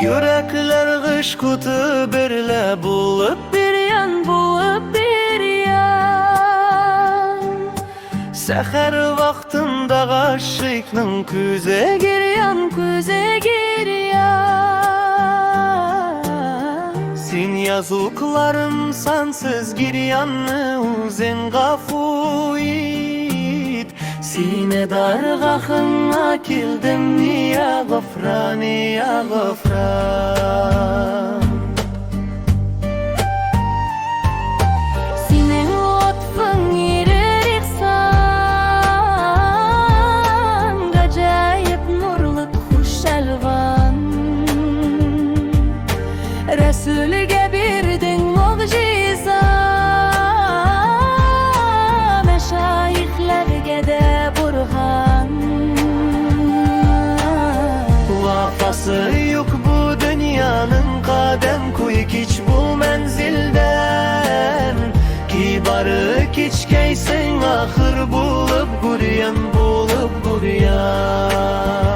Yürekler kış kutu birle bulup bir yan, bulup bir yan. Seher vaktında aşıkның küze giryan, küze giryan. Sen yazıklarım sansız giryanı uzen gafu it. Sine dargahına kildim ya gafran, ya gafran. Senin lütfun erer ihsan, gacayip nurluk huş elvan. Resulüge birdin muciza, meşayihlerge de burhan. Vafası yok bu dünyanın, kadem koyuk hiç bu menzilden. Kibarı kiçkeysen ahır bulup guryan, bulup guryan.